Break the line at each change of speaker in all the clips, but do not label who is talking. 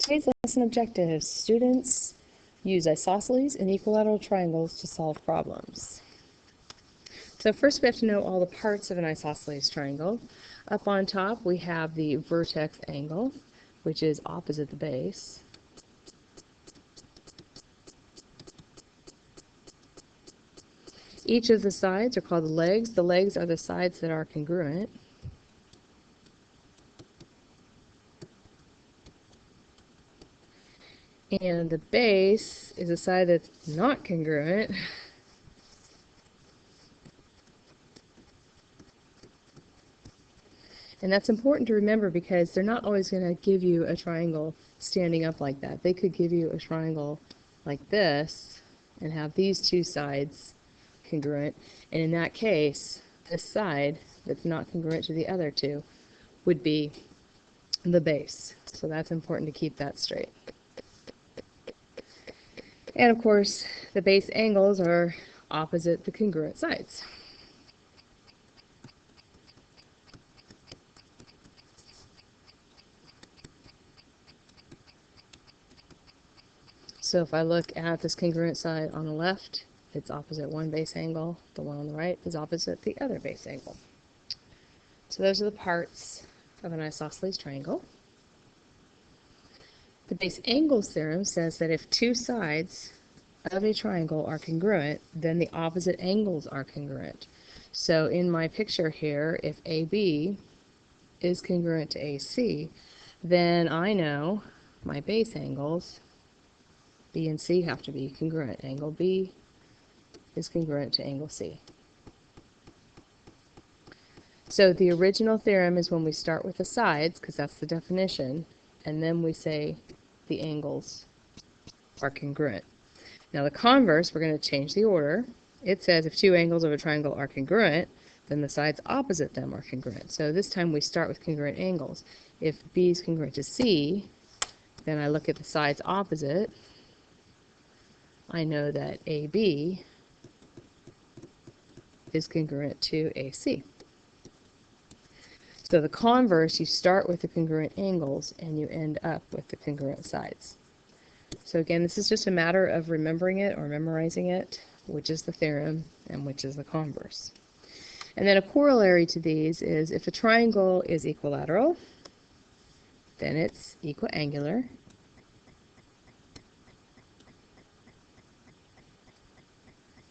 Today's lesson objectives. Students use isosceles and equilateral triangles to solve problems. So first we have to know all the parts of an isosceles triangle. Up on top we have the vertex angle, which is opposite the base. Each of the sides are called the legs. The legs are the sides that are congruent. And the base is a side that's not congruent. And that's important to remember because they're not always going to give you a triangle standing up like that. They could give you a triangle like this and have these two sides congruent. And in that case, this side that's not congruent to the other two would be the base. So that's important to keep that straight. And of course, the base angles are opposite the congruent sides. So if I look at this congruent side on the left, it's opposite one base angle. The one on the right is opposite the other base angle. So those are the parts of an isosceles triangle. The base angles theorem says that if two sides of a triangle are congruent, then the opposite angles are congruent. So in my picture here, if AB is congruent to AC, then I know my base angles, B and C, have to be congruent. Angle B is congruent to angle C. So the original theorem is when we start with the sides, because that's the definition, and then we say the angles are congruent. Now the converse, we're going to change the order. It says if two angles of a triangle are congruent, then the sides opposite them are congruent. So this time we start with congruent angles. If B is congruent to C, then I look at the sides opposite. I know that AB is congruent to AC. So the converse, you start with the congruent angles and you end up with the congruent sides. So again, this is just a matter of remembering it or memorizing it, which is the theorem and which is the converse. And then a corollary to these is if a triangle is equilateral, then it's equiangular.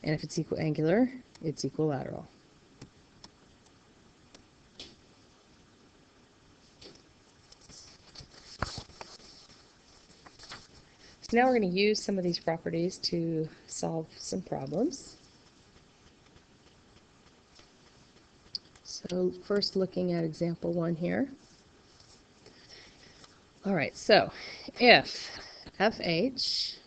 And if it's equiangular, it's equilateral. So now we're going to use some of these properties to solve some problems. So first looking at example 1 here. All right, so if FH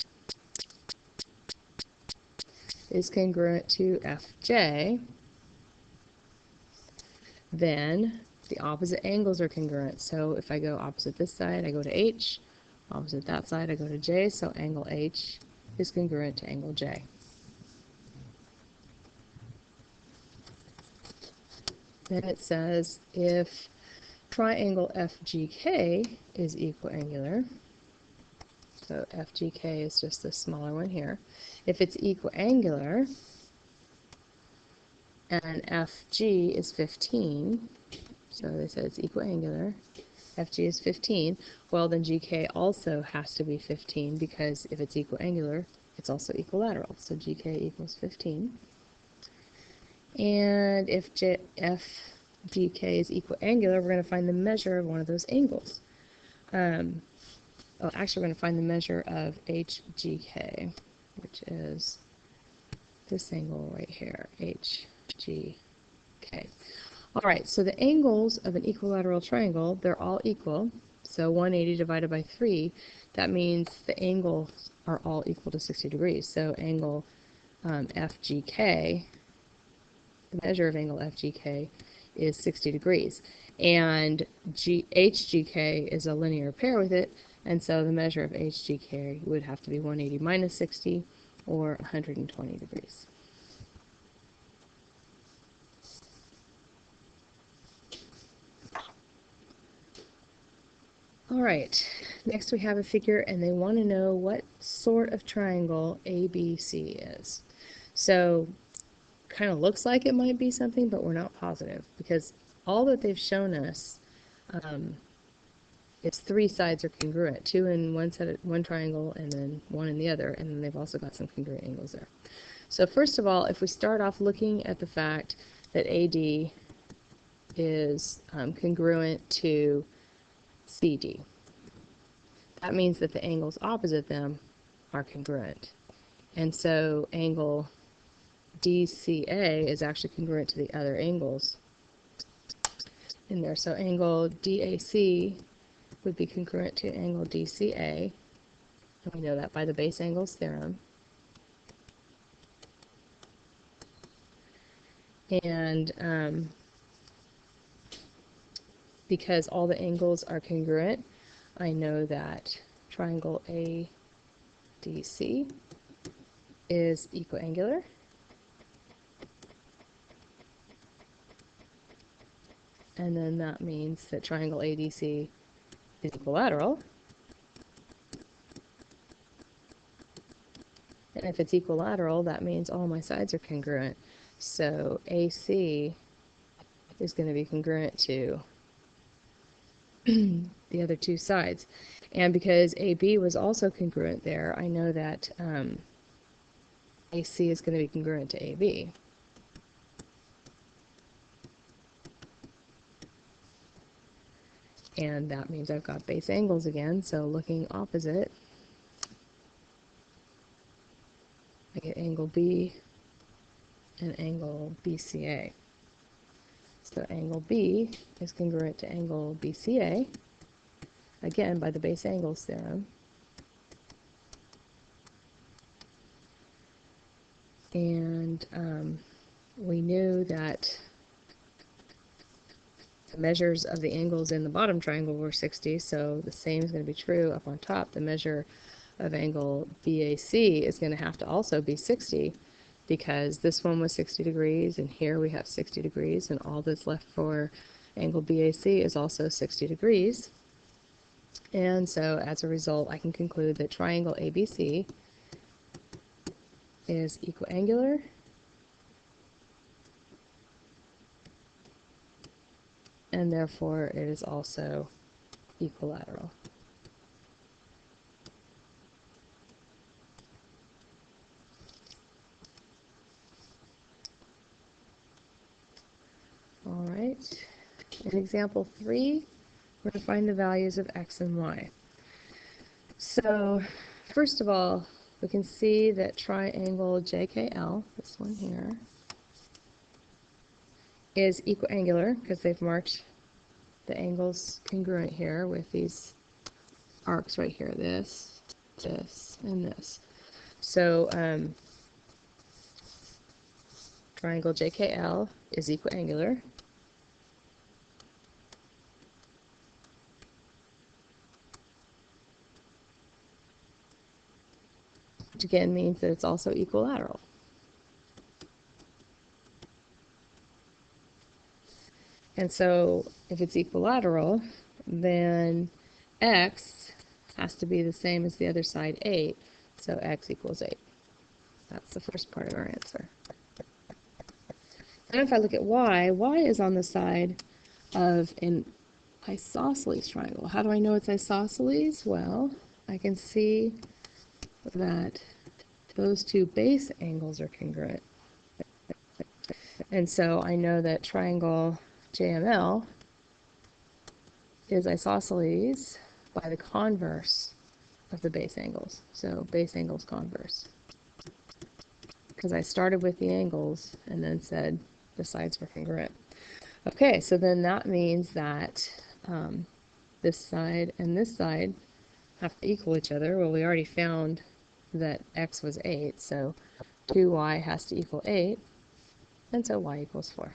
is congruent to FJ, then the opposite angles are congruent. So if I go opposite this side, I go to H. Opposite that side, I go to J, so angle H is congruent to angle J. Then it says if triangle FGK is equiangular, so FGK is just the smaller one here. If it's equiangular and FG is 15, so they said it's equiangular, FG is 15, well then GK also has to be 15 because if it's equiangular, it's also equilateral. So GK equals 15. And if FGK is equiangular, we're going to find the measure of one of those angles. Actually, we're going to find the measure of HGK, which is this angle right here, HGK. All right, so the angles of an equilateral triangle, they're all equal. So 180 divided by 3, that means the angles are all equal to 60 degrees. So angle FGK, the measure of angle FGK is 60 degrees. And HGK is a linear pair with it, and so the measure of HGK would have to be 180 minus 60, or 120 degrees. All right, next we have a figure, and they want to know what sort of triangle ABC is. So, kind of looks like it might be something, but we're not positive, because all that they've shown us is 3 sides are congruent, 2 in one triangle and then 1 in the other, and then they've also got some congruent angles there. So first of all, if we start off looking at the fact that AD is congruent to CD, that means that the angles opposite them are congruent. And so angle DCA is actually congruent to the other angles in there. So angle DAC would be congruent to angle DCA, and we know that by the base angles theorem. And because all the angles are congruent, I know that triangle ADC is equiangular. And then that means that triangle ADC is equilateral. And if it's equilateral, that means all my sides are congruent. So AC is going to be congruent to the other 2 sides. And because AB was also congruent there, I know that AC is going to be congruent to AB. And that means I've got base angles again, so looking opposite, I get angle B and angle BCA. So angle B is congruent to angle BCA, again by the base angles theorem. And we knew that the measures of the angles in the bottom triangle were 60, so the same is going to be true up on top. The measure of angle BAC is going to have to also be 60, because this one was 60 degrees, and here we have 60 degrees, and all that's left for angle BAC is also 60 degrees. And so as a result, I can conclude that triangle ABC is equiangular and therefore it is also equilateral. All right, in example 3, we're going to find the values of x and y. So first of all, we can see that triangle JKL, this one here, is equiangular because they've marked the angles congruent here with these arcs right here, this, this, and this. So triangle JKL is equiangular. Which again means that it's also equilateral. And so if it's equilateral, then x has to be the same as the other side, 8. So x equals 8. That's the first part of our answer. And if I look at y, y is on the side of an isosceles triangle. How do I know it's isosceles? Well, I can see that those 2 base angles are congruent. And so I know that triangle JML is isosceles by the converse of the base angles. So base angles converse. Because I started with the angles and then said the sides were congruent. Okay, so then that means that this side and this side have to equal each other. Well, we already found that x was 8, so 2y has to equal 8, and so y equals 4.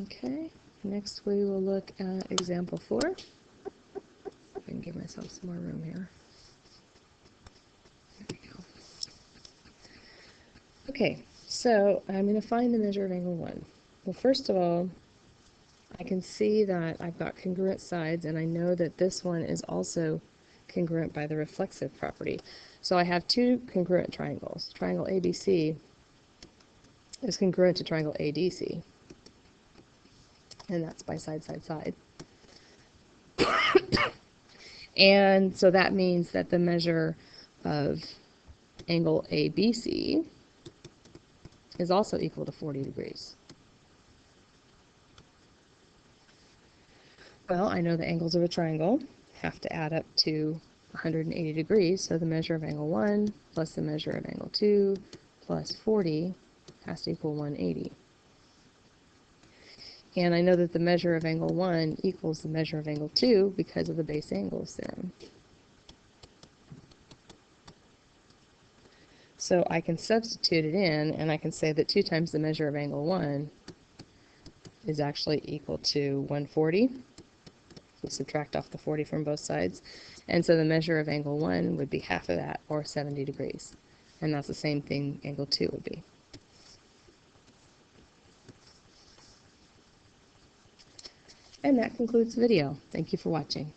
Okay, next we will look at example 4. I can give myself some more room here. Okay, so I'm going to find the measure of angle 1. Well, first of all, I can see that I've got congruent sides, and I know that this one is also congruent by the reflexive property. So I have two congruent triangles. Triangle ABC is congruent to triangle ADC, and that's by side, side, side. And so that means that the measure of angle ABC is also equal to 40 degrees. Well, I know the angles of a triangle have to add up to 180 degrees, so the measure of angle 1 plus the measure of angle 2 plus 40 has to equal 180. And I know that the measure of angle 1 equals the measure of angle 2 because of the base angles theorem. So I can substitute it in, and I can say that 2 times the measure of angle 1 is actually equal to 140. We subtract off the 40 from both sides. And so the measure of angle 1 would be half of that, or 70 degrees. And that's the same thing angle 2 would be. And that concludes the video. Thank you for watching.